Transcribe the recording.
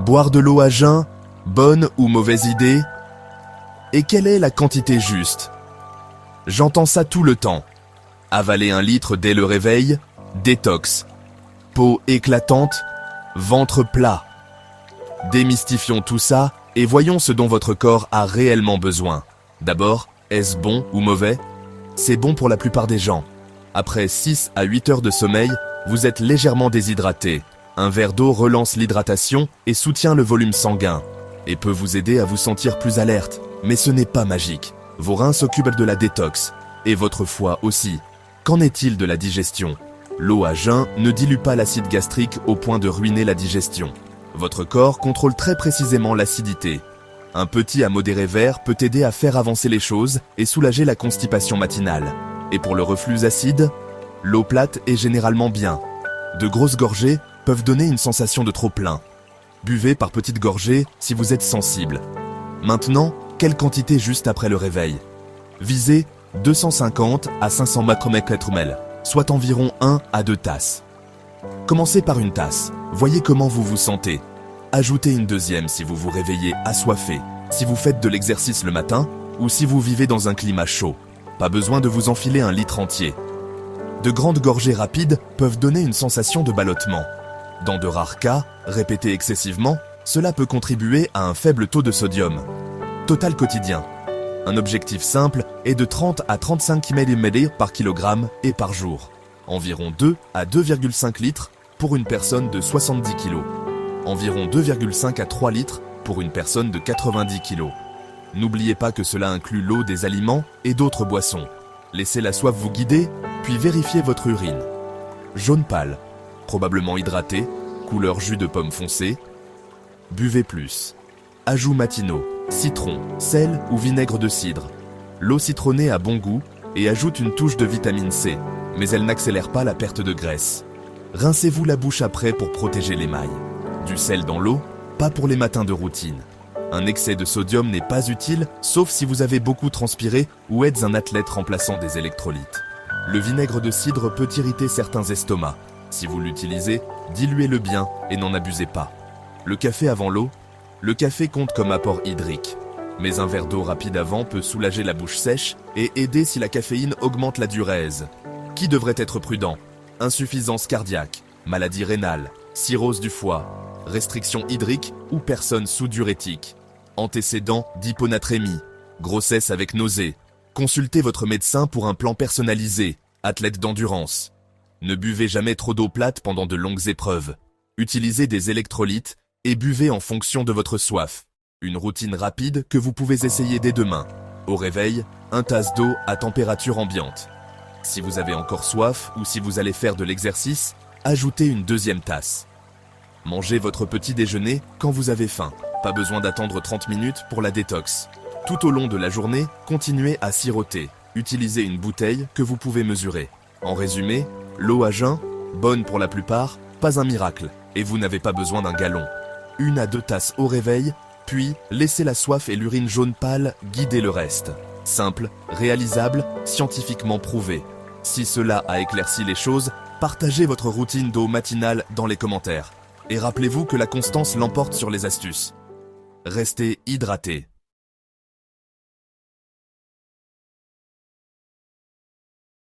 Boire de l'eau à jeun, bonne ou mauvaise idée? Et quelle est la quantité juste? J'entends ça tout le temps. Avaler 1 litre dès le réveil, détox. Peau éclatante, ventre plat. Démystifions tout ça et voyons ce dont votre corps a réellement besoin. D'abord, est-ce bon ou mauvais? C'est bon pour la plupart des gens. Après 6 à 8 heures de sommeil, vous êtes légèrement déshydraté. Un verre d'eau relance l'hydratation et soutient le volume sanguin, et peut vous aider à vous sentir plus alerte. Mais ce n'est pas magique. Vos reins s'occupent de la détox, et votre foie aussi. Qu'en est-il de la digestion? L'eau à jeun ne dilue pas l'acide gastrique au point de ruiner la digestion. Votre corps contrôle très précisément l'acidité. Un petit à modéré verre peut aider à faire avancer les choses et soulager la constipation matinale. Et pour le reflux acide, l'eau plate est généralement bien. De grosses gorgées peuvent donner une sensation de trop plein. Buvez par petites gorgées si vous êtes sensible. Maintenant, quelle quantité juste après le réveil? Visez 250 à 500 μmol, soit environ 1 à 2 tasses. Commencez par une tasse, voyez comment vous vous sentez. Ajoutez une deuxième si vous vous réveillez assoiffé, si vous faites de l'exercice le matin ou si vous vivez dans un climat chaud. Pas besoin de vous enfiler 1 litre entier. De grandes gorgées rapides peuvent donner une sensation de ballottement. Dans de rares cas, répéter excessivement, cela peut contribuer à un faible taux de sodium. Total quotidien. Un objectif simple est de 30 à 35 ml par kilogramme et par jour. Environ 2 à 2,5 litres pour une personne de 70 kg. Environ 2,5 à 3 litres pour une personne de 90 kg. N'oubliez pas que cela inclut l'eau des aliments et d'autres boissons. Laissez la soif vous guider, puis vérifiez votre urine. Jaune pâle, probablement hydraté, couleur jus de pomme foncé. Buvez plus. Ajouts matinaux, citron, sel ou vinaigre de cidre. L'eau citronnée a bon goût et ajoute une touche de vitamine C, mais elle n'accélère pas la perte de graisse. Rincez-vous la bouche après pour protéger l'émail. Du sel dans l'eau, pas pour les matins de routine. Un excès de sodium n'est pas utile, sauf si vous avez beaucoup transpiré ou êtes un athlète remplaçant des électrolytes. Le vinaigre de cidre peut irriter certains estomacs. Si vous l'utilisez, diluez-le bien et n'en abusez pas. Le café avant l'eau? Le café compte comme apport hydrique. Mais un verre d'eau rapide avant peut soulager la bouche sèche et aider si la caféine augmente la diurèse. Qui devrait être prudent? Insuffisance cardiaque, maladie rénale, cirrhose du foie, restriction hydrique ou personne sous-diurétique. Antécédents d'hyponatrémie, grossesse avec nausées. Consultez votre médecin pour un plan personnalisé, athlète d'endurance. Ne buvez jamais trop d'eau plate pendant de longues épreuves. Utilisez des électrolytes et buvez en fonction de votre soif. Une routine rapide que vous pouvez essayer dès demain. Au réveil, 1 tasse d'eau à température ambiante. Si vous avez encore soif ou si vous allez faire de l'exercice, ajoutez une 2e tasse. Mangez votre petit déjeuner quand vous avez faim. Pas besoin d'attendre 30 minutes pour la détox. Tout au long de la journée, continuez à siroter. Utilisez une bouteille que vous pouvez mesurer. En résumé, l'eau à jeun, bonne pour la plupart, pas un miracle, et vous n'avez pas besoin d'un gallon. 1 à 2 tasses au réveil, puis laissez la soif et l'urine jaune pâle guider le reste. Simple, réalisable, scientifiquement prouvé. Si cela a éclairci les choses, partagez votre routine d'eau matinale dans les commentaires. Et rappelez-vous que la constance l'emporte sur les astuces. Restez hydraté.